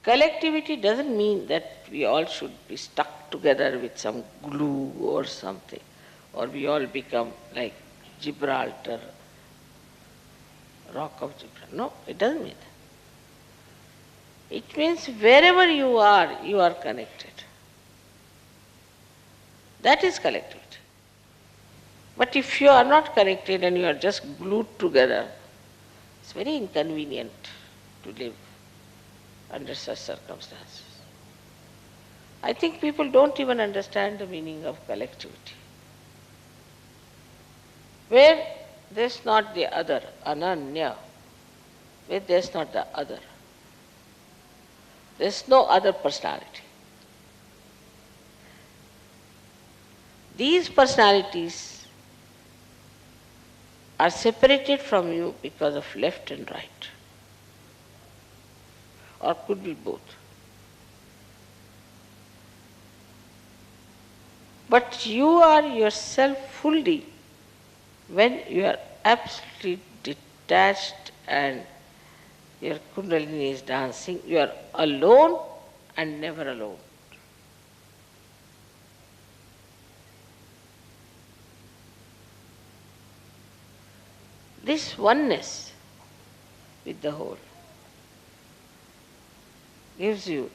Collectivity doesn't mean that we all should be stuck together with some glue or something, or we all become like Gibraltar, rock of Gibraltar. No, it doesn't mean that. It means wherever you are connected. That is collectivity. But if you are not connected and you are just glued together, it's very inconvenient to live under such circumstances. I think people don't even understand the meaning of collectivity. Where there's not the other, ananya, where there's not the other, there's no other personality. These personalities are separated from you because of left and right, or could be both. But you are yourself fully when you are absolutely detached and your Kundalini is dancing. You are alone and never alone. This oneness with the whole gives you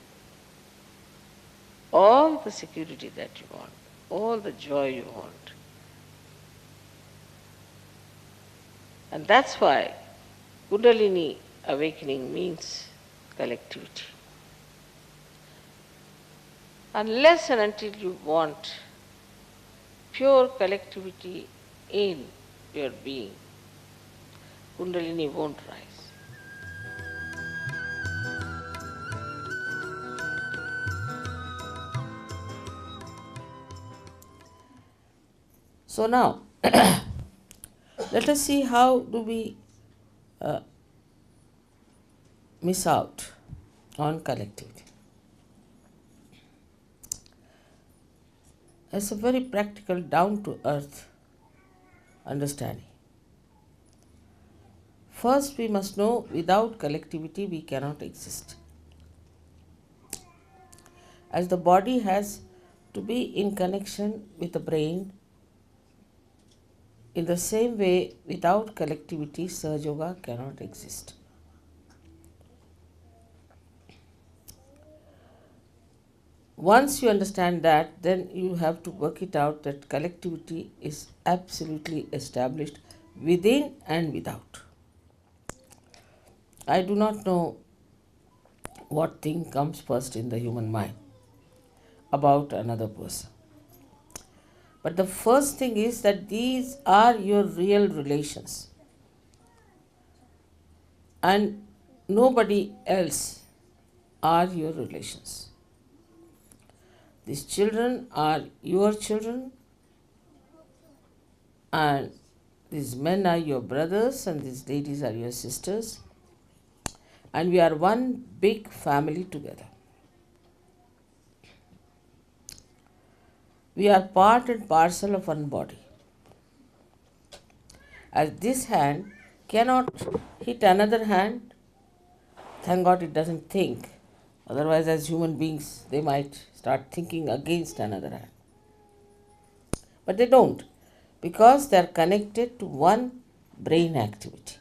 all the security that you want, all the joy you want. And that's why Kundalini awakening means collectivity. Unless and until you want pure collectivity in your being, Kundalini won't rise. So now, let us see how do we miss out on collectivity. It's a very practical, down-to-earth understanding. First, we must know without collectivity we cannot exist. As the body has to be in connection with the brain, in the same way, without collectivity, SahajaYoga cannot exist. Once you understand that, then you have to work it out that collectivity is absolutely established within and without. I do not know what thing comes first in the human mind about another person. But the first thing is that these are your real relations. And nobody else are your relations. These children are your children, and these men are your brothers, and these ladies are your sisters, and we are one big family together. We are part and parcel of one body. As this hand cannot hit another hand, thank God it doesn't think. Otherwise, as human beings, they might start thinking against another hand. But they don't, because they are connected to one brain activity.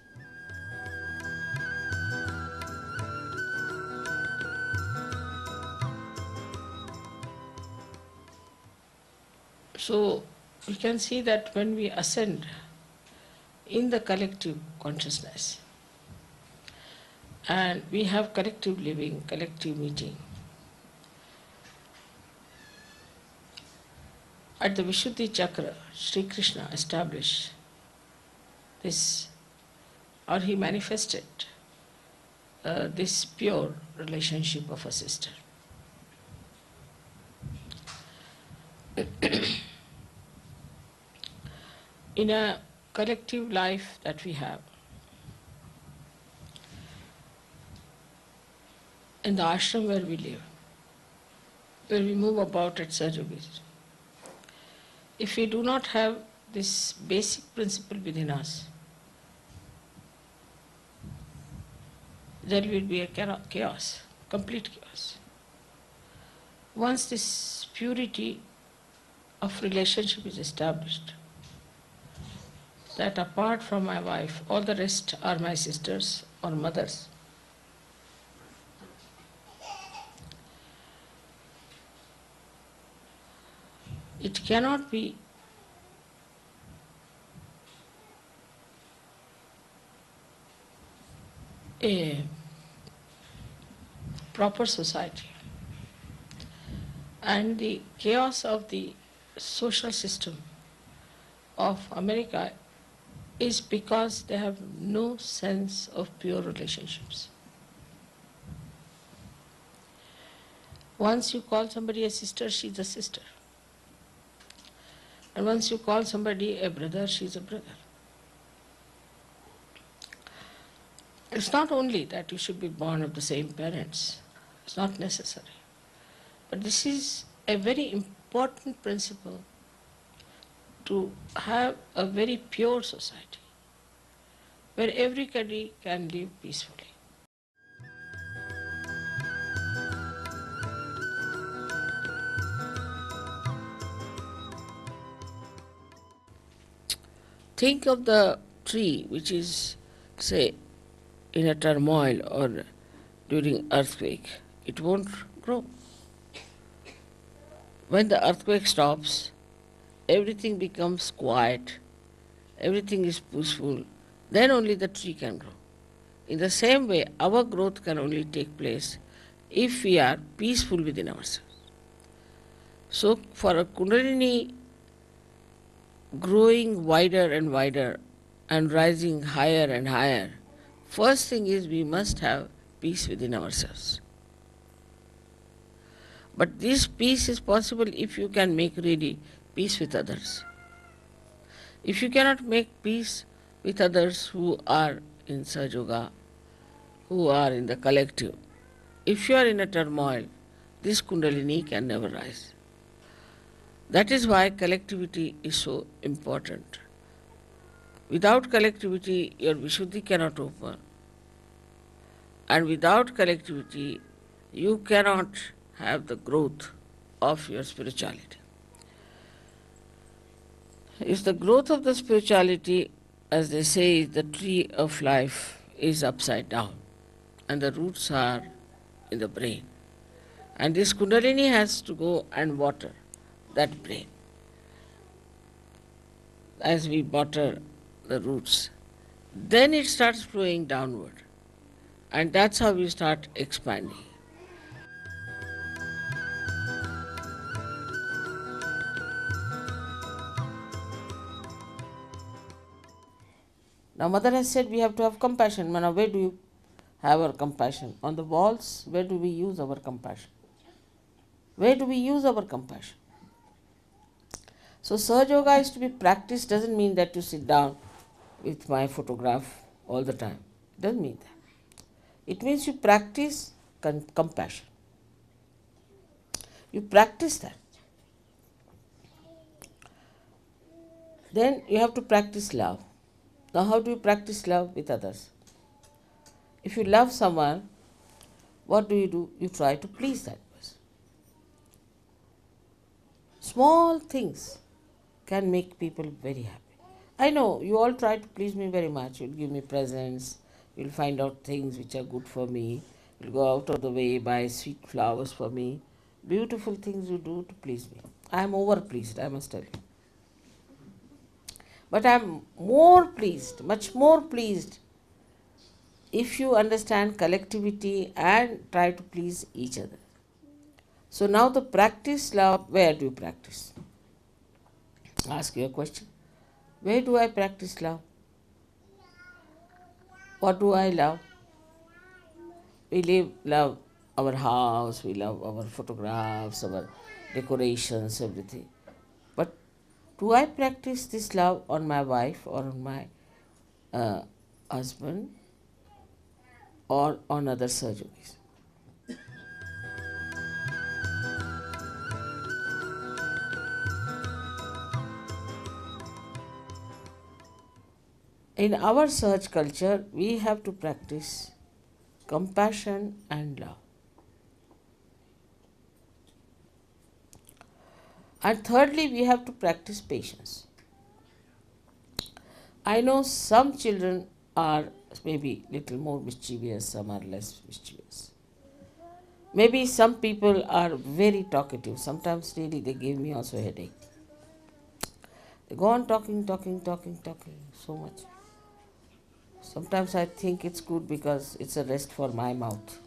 So, we can see that when we ascend in the collective consciousness, and we have collective living, collective meeting, at the Vishuddhi Chakra, Sri Krishna established this, or he manifested this pure relationship of a sister. In a collective life that we have, in the ashram where we live, where we move about at SahajaYoga, if we do not have this basic principle within us, there will be a chaos. complete chaos. Once this purity of relationship is established, that apart from my wife, all the rest are my sisters or mothers, it cannot be a proper society. And the chaos of the social system of America is because they have no sense of pure relationships. Once you call somebody a sister, she's a sister. And once you call somebody a brother, she's a brother. It's not only that you should be born of the same parents, it's not necessary. But this is a very important principle to have a very pure society where everybody can live peacefully. Think of the tree which is, say, in a turmoil or during earthquake. It won't grow. When the earthquake stops, everything becomes quiet, everything is peaceful, then only the tree can grow. In the same way, our growth can only take place if we are peaceful within ourselves. So, for a Kundalini growing wider and wider and rising higher and higher, first thing is we must have peace within ourselves. But this peace is possible if you can make really peace with others. If you cannot make peace with others who are in SahajaYoga, who are in the collective, if you are in a turmoil, this Kundalini can never rise. That is why collectivity is so important. Without collectivity, your Vishuddhi cannot open. And without collectivity, you cannot have the growth of your spirituality. If the growth of the spirituality, as they say, the tree of life is upside down and the roots are in the brain. And this Kundalini has to go and water that brain. As we water the roots, then it starts flowing downward. And that's how we start expanding. Now, Mother has said we have to have compassion. Now, where do you have our compassion? On the walls, where do we use our compassion? Where do we use our compassion? So, SahajaYoga is to be practiced, doesn't mean that you sit down with my photograph all the time. It doesn't mean that. It means you practice compassion. You practice that. Then you have to practice love. Now, how do you practice love with others? If you love someone, what do? You try to please that person. Small things can make people very happy. I know you all try to please me very much. You'll give me presents, you'll find out things which are good for me, you'll go out of the way, buy sweet flowers for me. Beautiful things you do to please me. I am over pleased, I must tell you. But I am more pleased, much more pleased, if you understand collectivity and try to please each other. So now the practice love, where do you practice? Ask your question. Where do I practice love? What do I love? We love our house, we love our photographs, our decorations, everything. But do I practice this love on my wife or on my husband or on other Sahajogis? In our Sahaj culture, we have to practice compassion and love. And thirdly, we have to practice patience. I know some children are maybe little more mischievous, some are less mischievous. Maybe some people are very talkative. Sometimes really they give me also a headache. They go on talking so much. Sometimes I think it's good because it's a rest for my mouth.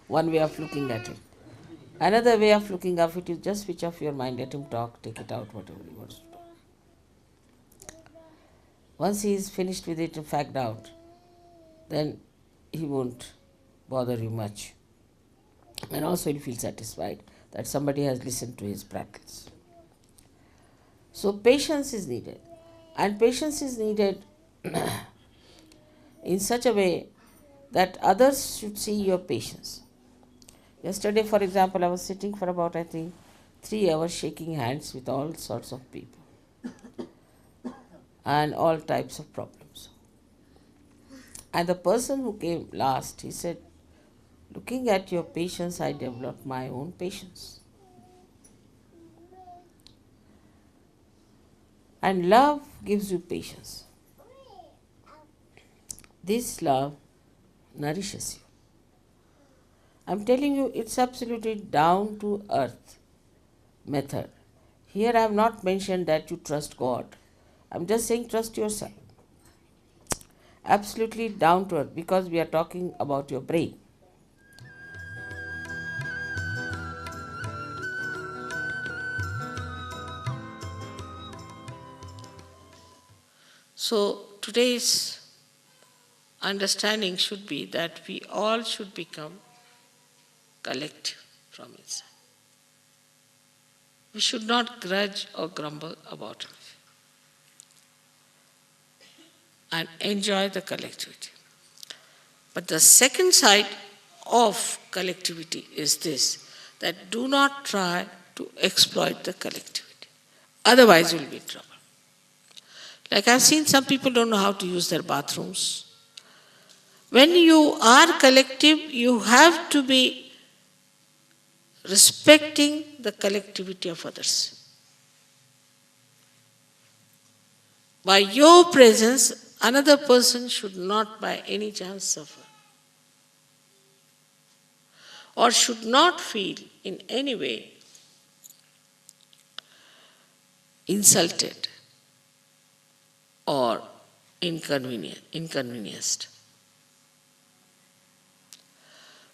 One way of looking at it. Another way of looking at it is just switch off your mind, let him talk, take it out, whatever he wants to do. Once he is finished with it and fagged out, then he won't bother you much. And also he'll feel satisfied that somebody has listened to his prattles. So patience is needed. And patience is needed in such a way that others should see your patience. Yesterday, for example, I was sitting for about, I think, 3 hours shaking hands with all sorts of people and all types of problems. And the person who came last, he said, looking at your patience, I developed my own patience. And love gives you patience. This love nourishes you. I'm telling you, it's absolutely down to earth method. Here I have not mentioned that you trust God. I'm just saying trust yourself. Absolutely down to earth because we are talking about your brain. So today's understanding should be that we all should become collective from inside. We should not grudge or grumble about it and enjoy the collectivity. But the second side of collectivity is this, that do not try to exploit the collectivity. Otherwise you'll be in trouble. Like I've seen some people don't know how to use their bathrooms. When you are collective, you have to be respecting the collectivity of others. By your presence, another person should not by any chance suffer or should not feel in any way insulted or inconvenienced.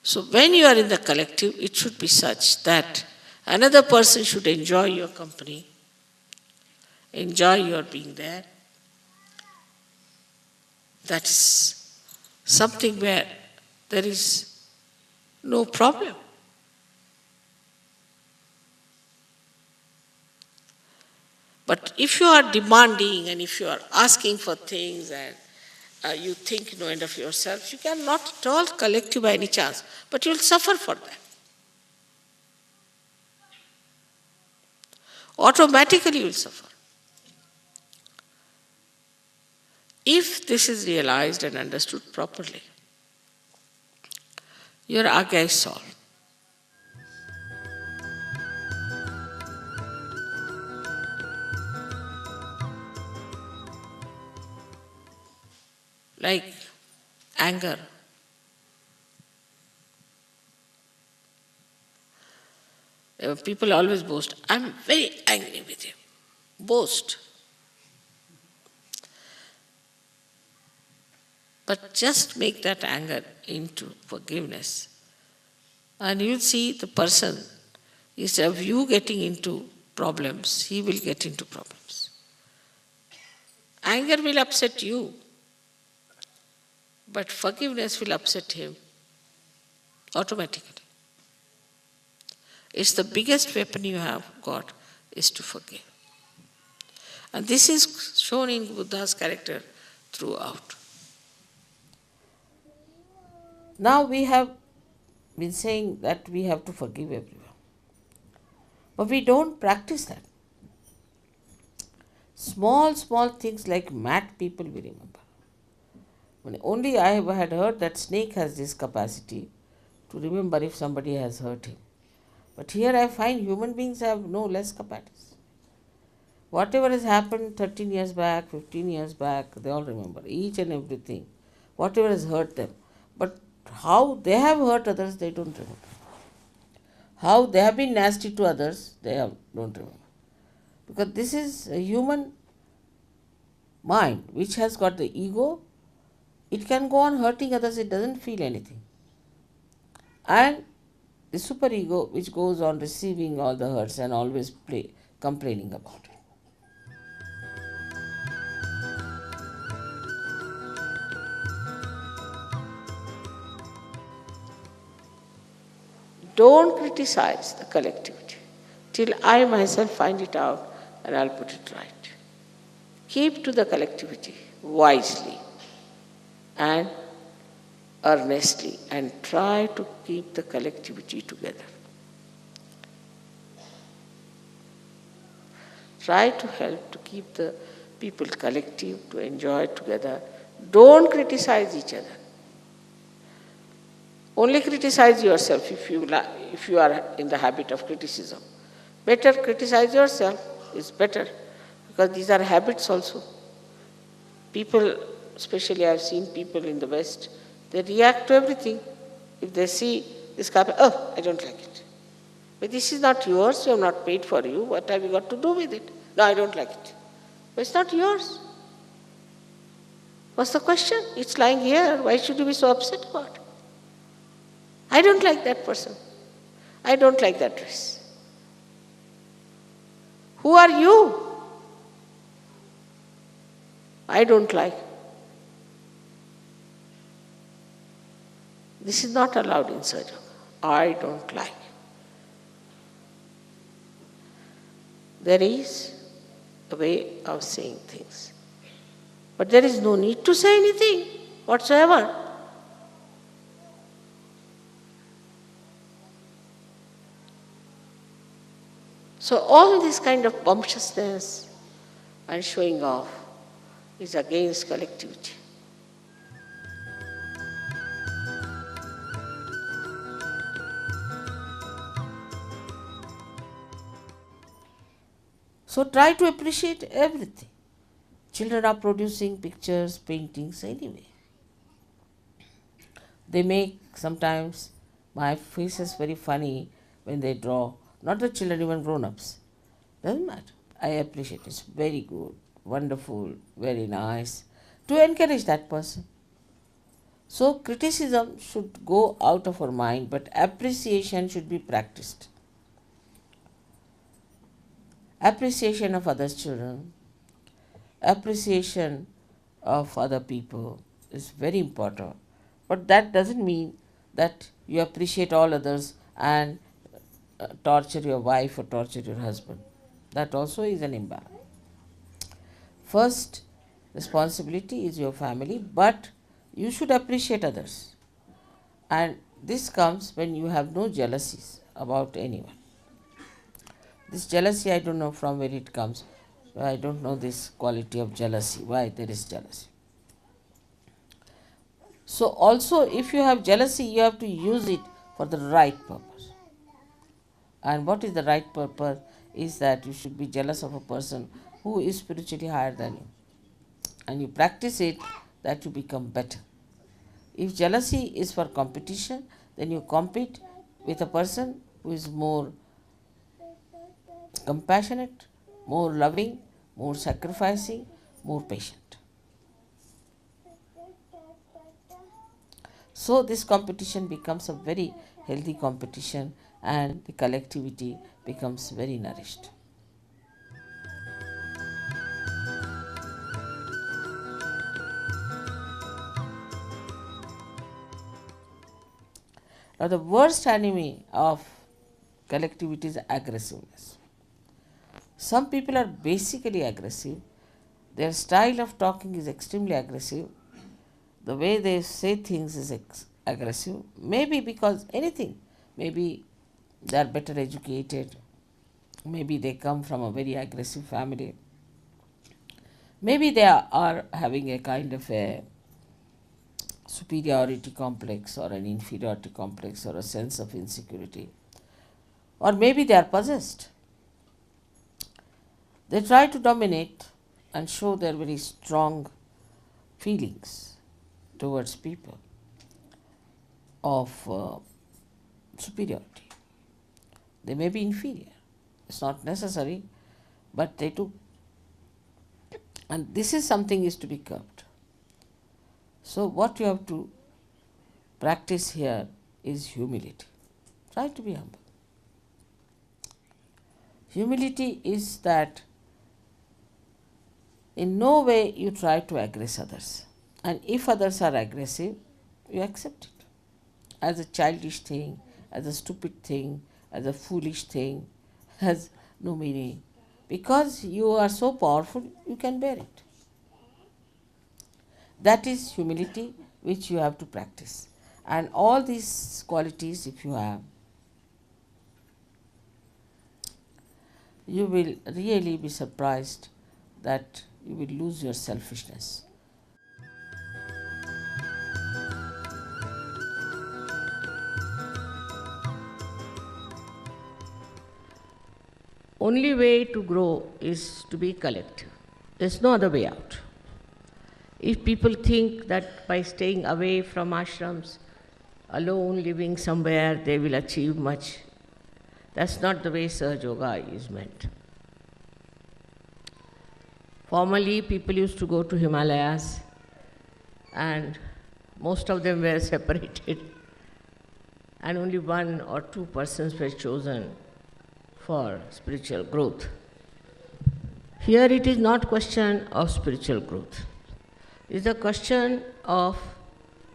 So when you are in the collective, it should be such that another person should enjoy your company, enjoy your being there. That's something where there is no problem. But if you are demanding and if you are asking for things and you think no end of yourself, you can not at all collective by any chance, but you will suffer for that. Automatically you will suffer. If this is realized and understood properly, your aga is solved. Like anger. People always boast, I'm very angry with you. Boast. But just make that anger into forgiveness. And you'll see the person, instead of you getting into problems, he will get into problems. Anger will upset you, but forgiveness will upset him automatically. It's the biggest weapon you have got is to forgive. And this is shown in Buddha's character throughout. Now we have been saying that we have to forgive everyone. But we don't practice that. Small things like mad people we remember. Only I had heard that snake has this capacity to remember if somebody has hurt him. But here I find human beings have no less capacity. Whatever has happened 13 years back, 15 years back, they all remember each and everything. Whatever has hurt them. But how they have hurt others, they don't remember. How they have been nasty to others, don't remember. Because this is a human mind which has got the ego. It can go on hurting others, it doesn't feel anything. And the superego which goes on receiving all the hurts and always complaining about it. Don't criticize the collectivity till I myself find it out and I'll put it right. Keep to the collectivity wisely and earnestly and try to keep the collectivity together. Try to help to keep the people collective, to enjoy together. Don't criticize each other. Only criticize yourself if you are in the habit of criticism. Better criticize yourself is better, because these are habits also. People, especially I have seen people in the West, they react to everything. If they see this carpet, oh, I don't like it. But this is not yours, you have not paid for you, what have you got to do with it? No, I don't like it. But it's not yours. What's the question? It's lying here, why should you be so upset about it? I don't like that person. I don't like that dress. Who are you? I don't like. This is not allowed in SahajaYoga. I don't like. There is a way of saying things. But there is no need to say anything whatsoever. So all this kind of bumptiousness and showing off is against collectivity. So try to appreciate everything. Children are producing pictures, paintings anyway. They make sometimes my face is very funny when they draw. Not the children, even grown-ups. Doesn't matter. I appreciate it. It's very good, wonderful, very nice. To encourage that person. So criticism should go out of our mind, but appreciation should be practiced. Appreciation of others' children, appreciation of other people is very important. But that doesn't mean that you appreciate all others and torture your wife or torture your husband. That also is an imbalance. First responsibility is your family, but you should appreciate others. And this comes when you have no jealousies about anyone. This jealousy, I don't know from where it comes. I don't know this quality of jealousy, why there is jealousy. So also if you have jealousy, you have to use it for the right purpose. And what is the right purpose is that you should be jealous of a person who is spiritually higher than you. And you practice it, that you become better. If jealousy is for competition, then you compete with a person who is more compassionate, more loving, more sacrificing, more patient. So this competition becomes a very healthy competition and the collectivity becomes very nourished. Now the worst enemy of collectivity is aggressiveness. Some people are basically aggressive. Their style of talking is extremely aggressive. The way they say things is aggressive. Maybe because anything. Maybe they are better educated. Maybe they come from a very aggressive family. Maybe they are having a kind of a superiority complex or an inferiority complex or a sense of insecurity. or maybe they are possessed. They try to dominate and show their very strong feelings towards people of superiority. They may be inferior, it's not necessary, but they do. And this is something is to be curbed. So what you have to practice here is humility. Try to be humble. Humility is that in no way you try to aggress others. And if others are aggressive, you accept it as a childish thing, as a stupid thing, as a foolish thing, has no meaning. Because you are so powerful, you can bear it. That is humility which you have to practice. And all these qualities, if you have, you will really be surprised that you will lose your selfishness. Only way to grow is to be collective. There's no other way out. If people think that by staying away from ashrams, alone living somewhere, they will achieve much, that's not the way SahajaYoga is meant. Formerly, people used to go to Himalayas, and most of them were separated, and only 1 or 2 persons were chosen for spiritual growth. Here it is not question of spiritual growth. It is a question of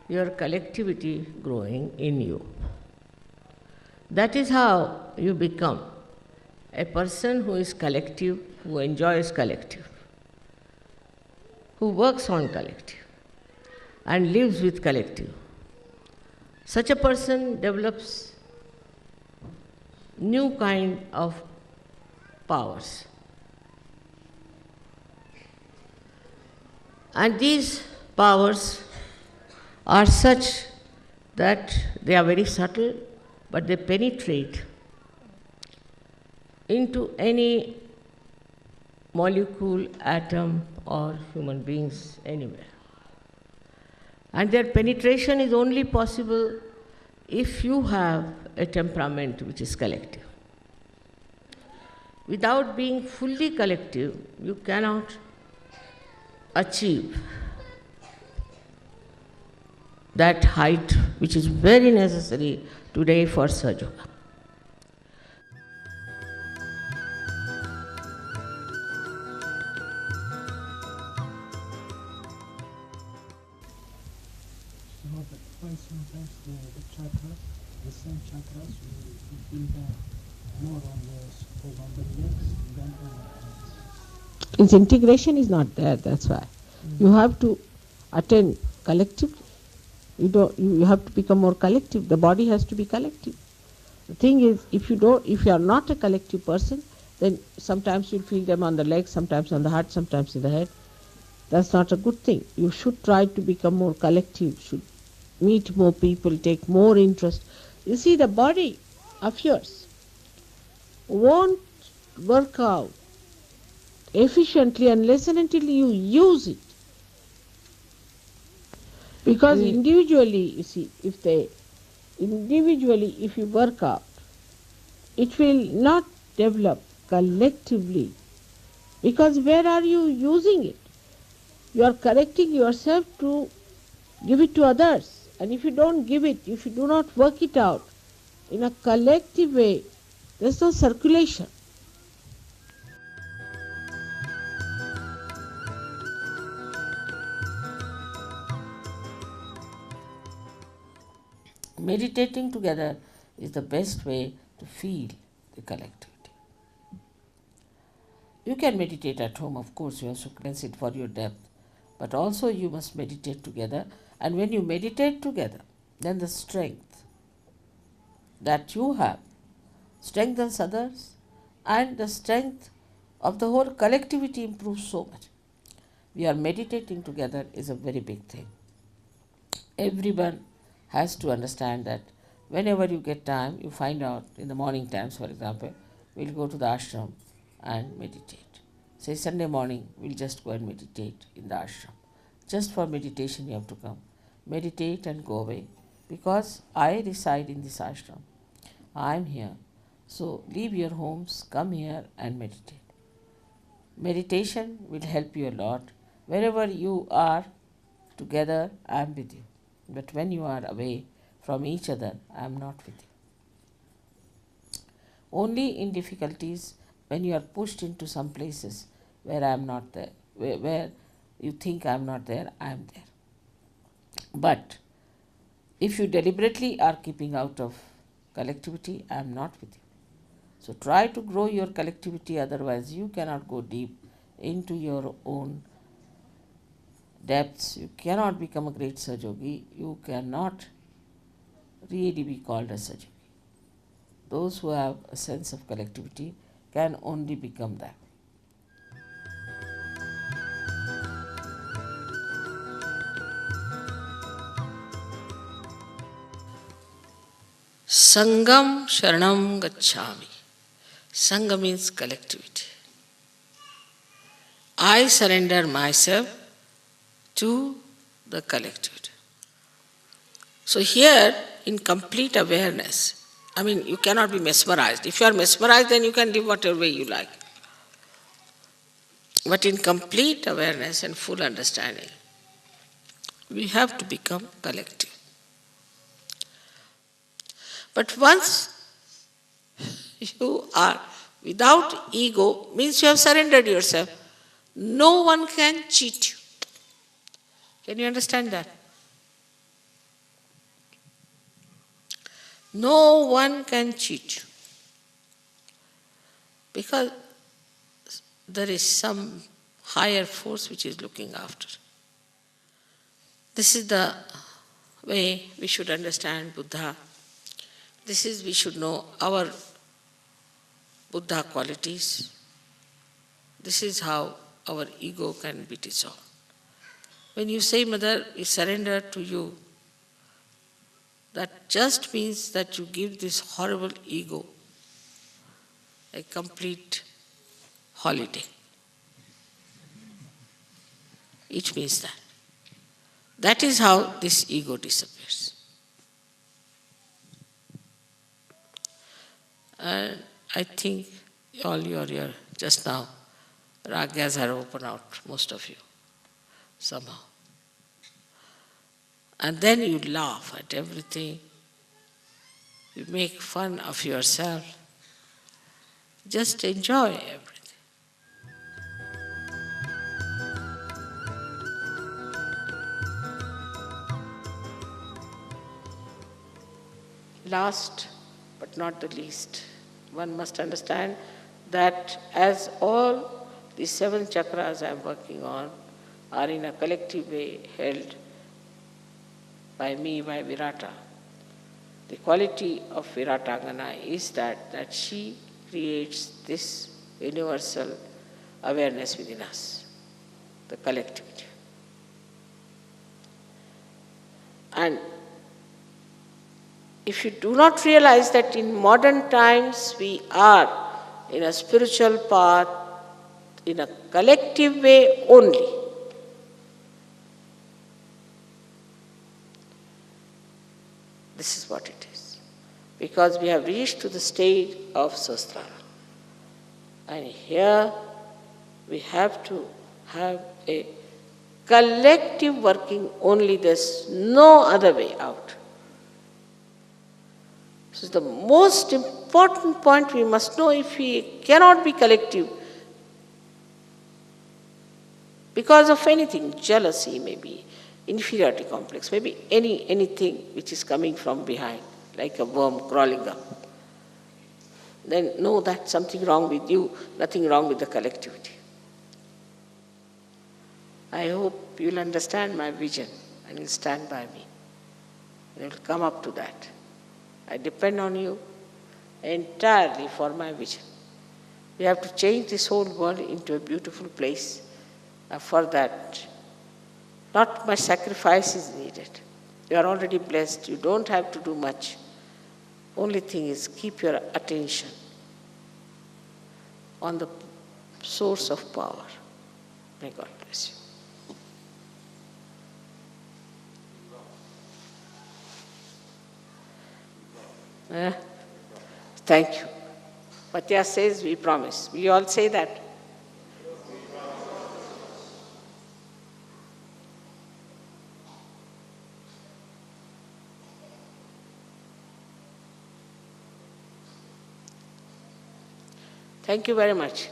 your collectivity growing in you. That is how you become a person who is collective, who enjoys collective, who works on collective and lives with collective. Such a person develops new kind of powers. And these powers are such that they are very subtle, but they penetrate into any molecule, atom, or human beings anywhere. And their penetration is only possible if you have a temperament which is collective. Without being fully collective, you cannot achieve that height which is very necessary today for SahajaYoga. Sometimes the chakras, the same chakras, we feel that more on the legs than on the hands. Its integration is not there, that's why. You have to attain collectively. You have to become more collective. The body has to be collective. The thing is, if you are not a collective person, then sometimes you'll feel them on the legs, sometimes on the heart, sometimes in the head. That's not a good thing. You should try to become more collective, should meet more people, take more interest. You see, the body of yours won't work out efficiently unless and until you use it. Because individually, you see, if you work out, it will not develop collectively. Because where are you using it? You are correcting yourself to give it to others. And if you don't give it, if you do not work it out in a collective way, there's no circulation. Meditating together is the best way to feel the collectivity. You can meditate at home, of course, you have to cleanse it for your depth, but also you must meditate together. And when you meditate together, then the strength that you have strengthens others, and the strength of the whole collectivity improves so much. We are meditating together is a very big thing. Everyone has to understand that Whenever you get time, you find out in the morning times, for example, we'll go to the ashram and meditate. Say Sunday morning, we'll just go and meditate in the ashram. Just for meditation, you have to come. Meditate and go away. Because I reside in this ashram. I am here. So leave your homes, come here and meditate. Meditation will help you a lot. Wherever you are together, I am with you. But when you are away from each other, I am not with you. Only in difficulties, when you are pushed into some places where I am not there, where you think I am not there, I am there. But if you deliberately are keeping out of collectivity, I am not with you. So try to grow your collectivity, otherwise you cannot go deep into your own depths. You cannot become a great Sahajayogi. You cannot really be called a Sahajayogi. Those who have a sense of collectivity can only become that. Sangam Sharanam Gacchami. Sangha means collectivity. I surrender myself to the collectivity. So here, in complete awareness, you cannot be mesmerized. If you are mesmerized, then you can live whatever way you like. But in complete awareness and full understanding, we have to become collective. But once you are without ego, means you have surrendered yourself. No one can cheat you. Can you understand that? No one can cheat you. Because there is some higher force which is looking after. This is the way we should understand Buddha. This is, we should know our Buddha qualities. This is how our ego can be dissolved. When you say, Mother, we surrender to you, that just means that you give this horrible ego a complete holiday. It means that. That is how this ego disappears. And I think all your just now, ragas are open out, most of you, somehow. And then you laugh at everything. You make fun of yourself. Just enjoy everything. Last but not the least, one must understand that as all the 7 chakras I am working on are in a collective way held by me, by Virata, the quality of Viratangana is that she creates this universal awareness within us, the collectivity. And if you do not realize that in modern times we are in a spiritual path in a collective way only, this is what it is. Because we have reached to the state of Sahasrara. And here we have to have a collective working only. There's no other way out. So the most important point we must know, if we cannot be collective because of anything, jealousy maybe, inferiority complex, maybe anything which is coming from behind, like a worm crawling up, then know that something wrong with you, nothing wrong with the collectivity. I hope you'll understand my vision and you'll stand by me. You'll come up to that. I depend on you entirely for my vision. We have to change this whole world into a beautiful place. For that, not much sacrifice is needed. You are already blessed. You don't have to do much. Only thing is keep your attention on the source of power. May God bless you. Thank you. Patya says we promise. Will you all say that? Thank you very much.